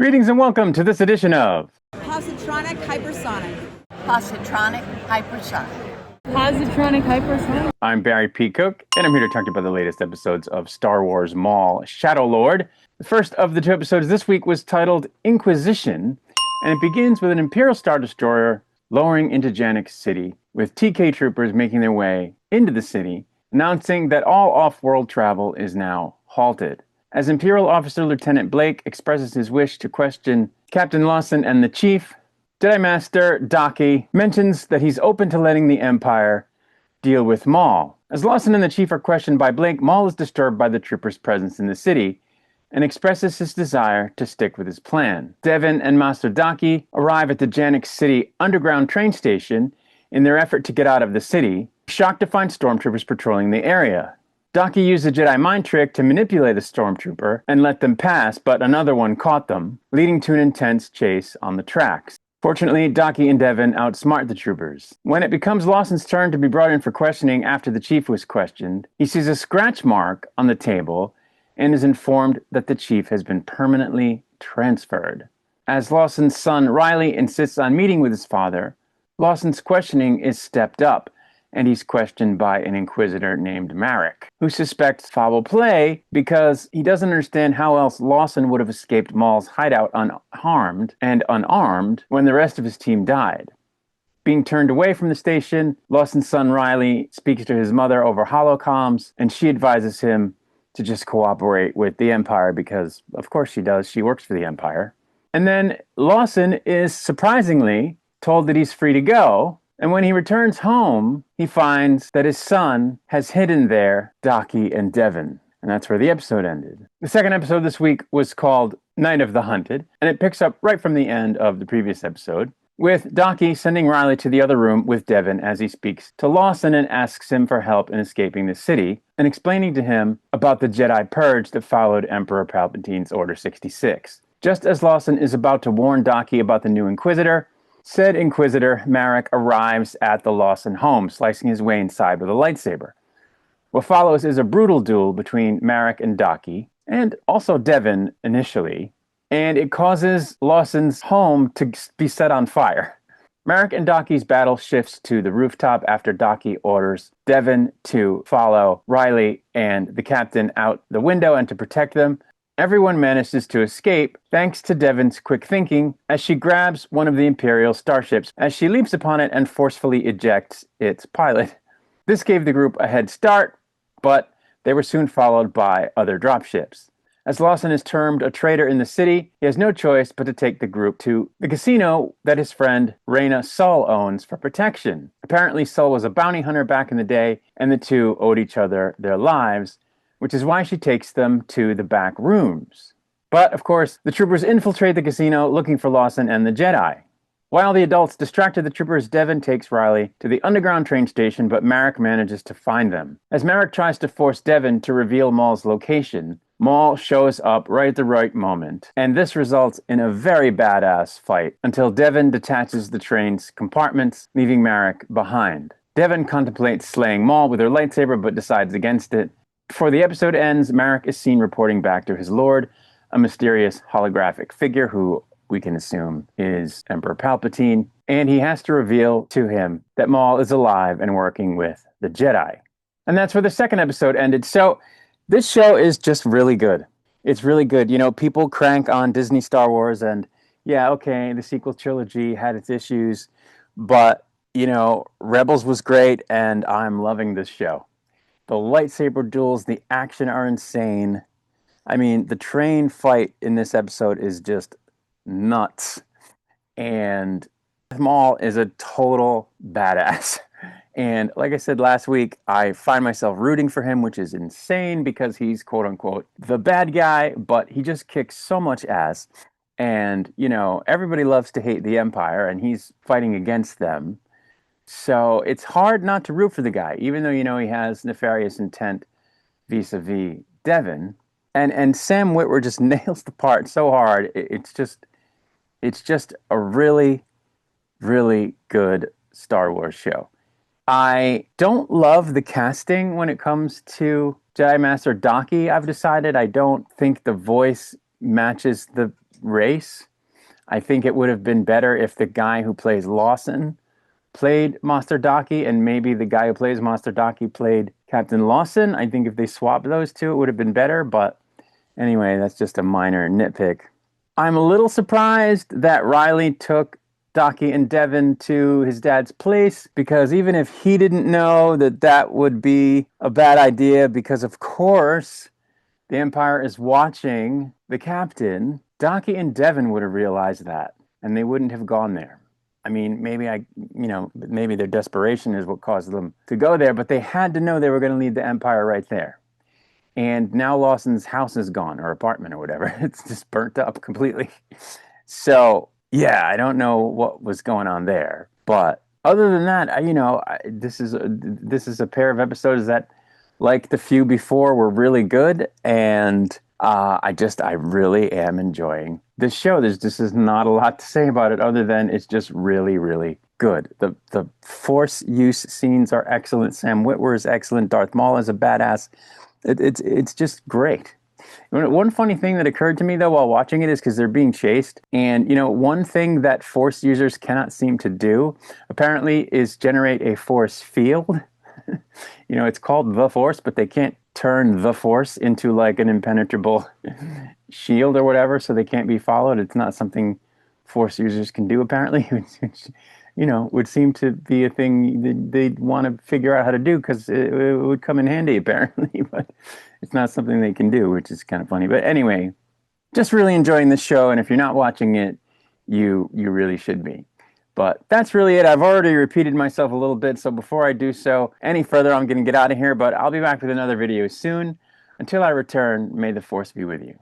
Greetings and welcome to this edition of Positronic Hypersonic. Positronic hypersonic. Positronic Hypersonic. I'm Barry P. Cook, and I'm here to talk to you about the latest episodes of Star Wars Maul Shadow Lord. The first of the two episodes this week was titled Inquisition, and it begins with an Imperial Star Destroyer lowering into Janek City, with TK troopers making their way into the city, announcing that all off-world travel is now halted. As Imperial Officer Lieutenant Blake expresses his wish to question Captain Lawson and the Chief, Jedi Master Daki mentions that he's open to letting the Empire deal with Maul. As Lawson and the Chief are questioned by Blake, Maul is disturbed by the troopers' presence in the city and expresses his desire to stick with his plan. Devin and Master Daki arrive at the Janek City underground train station in their effort to get out of the city, shocked to find stormtroopers patrolling the area. Daki used a Jedi mind trick to manipulate a stormtrooper and let them pass, but another one caught them, leading to an intense chase on the tracks. Fortunately, Daki and Devin outsmart the troopers. When it becomes Lawson's turn to be brought in for questioning after the Chief was questioned, he sees a scratch mark on the table and is informed that the Chief has been permanently transferred. As Lawson's son Riley insists on meeting with his father, Lawson's questioning is stepped up, and he's questioned by an Inquisitor named Marek, who suspects foul play because he doesn't understand how else Lawson would have escaped Maul's hideout unharmed and unarmed when the rest of his team died. Being turned away from the station, Lawson's son Riley speaks to his mother over holocomms, and she advises him to just cooperate with the Empire because, of course she does, she works for the Empire. And then Lawson is surprisingly told that he's free to go, and when he returns home, he finds that his son has hidden there Daki and Devin. And that's where the episode ended. The second episode this week was called Night of the Hunted, and it picks up right from the end of the previous episode, with Daki sending Riley to the other room with Devin as he speaks to Lawson and asks him for help in escaping the city, and explaining to him about the Jedi Purge that followed Emperor Palpatine's Order 66. Just as Lawson is about to warn Daki about the new Inquisitor, said Inquisitor Marek arrives at the Lawson home, slicing his way inside with a lightsaber. What follows is a brutal duel between Marek and Daki, and also Devin initially, and it causes Lawson's home to be set on fire. Marek and Daki's battle shifts to the rooftop after Daki orders Devin to follow Riley and the captain out the window and to protect them. Everyone manages to escape thanks to Devin's quick thinking as she grabs one of the Imperial starships as she leaps upon it and forcefully ejects its pilot. This gave the group a head start, but they were soon followed by other dropships. As Lawson is termed a traitor in the city, he has no choice but to take the group to the casino that his friend Reyna Saul owns for protection. Apparently, Saul was a bounty hunter back in the day, and the two owed each other their lives, which is why she takes them to the back rooms. But, of course, the troopers infiltrate the casino looking for Lawson and the Jedi. While the adults distracted the troopers, Devin takes Riley to the underground train station, but Marek manages to find them. As Marek tries to force Devin to reveal Maul's location, Maul shows up right at the right moment, and this results in a very badass fight until Devin detaches the train's compartments, leaving Marek behind. Devin contemplates slaying Maul with her lightsaber, but decides against it. Before the episode ends, Marek is seen reporting back to his lord, a mysterious holographic figure who we can assume is Emperor Palpatine, and he has to reveal to him that Maul is alive and working with the Jedi. And that's where the second episode ended. So this show is just really good. It's really good. You know, people crank on Disney Star Wars and, yeah, okay, the sequel trilogy had its issues, but, you know, Rebels was great, and I'm loving this show. The lightsaber duels, the action are insane. I mean, the train fight in this episode is just nuts. And Maul is a total badass. And like I said last week, I find myself rooting for him, which is insane because he's quote unquote the bad guy, but he just kicks so much ass. And, you know, everybody loves to hate the Empire and he's fighting against them. So it's hard not to root for the guy, even though, you know, he has nefarious intent vis-a-vis Devin. And Sam Witwer just nails the part so hard. It's just a really, really good Star Wars show. I don't love the casting when it comes to Jedi Master Daki. I've decided I don't think the voice matches the race. I think it would have been better if the guy who plays Lawson played Master Daki, and maybe the guy who plays Master Daki played Captain Lawson. I think if they swapped those two, it would have been better. But anyway, that's just a minor nitpick. I'm a little surprised that Riley took Daki and Devin to his dad's place, because even if he didn't know that that would be a bad idea, because of course the Empire is watching the captain, Daki and Devin would have realized that, and they wouldn't have gone there. I mean, maybe their desperation is what caused them to go there, but they had to know they were going to lead the Empire right there. And now Lawson's house is gone, or apartment, or whatever. It's just burnt up completely. So, yeah, I don't know what was going on there. But other than that, this is a pair of episodes that, like the few before, were really good. And I really am enjoying this show. There's just is not a lot to say about it other than it's just really, really good. The Force use scenes are excellent. Sam Witwer is excellent. Darth Maul is a badass. It's just great. One funny thing that occurred to me, though, while watching it is because they're being chased. And, one thing that Force users cannot seem to do, apparently, is generate a Force field. It's called the Force, but they can't turn the Force into like an impenetrable shield or whatever, so they can't be followed. It's not something Force users can do, apparently. Would seem to be a thing they'd want to figure out how to do, because it would come in handy, apparently, but it's not something they can do, which is kind of funny. But anyway, just really enjoying this show, and if you're not watching it, you really should be. But that's really it. I've already repeated myself a little bit, so before I do so any further, I'm going to get out of here, but I'll be back with another video soon. Until I return, may the Force be with you.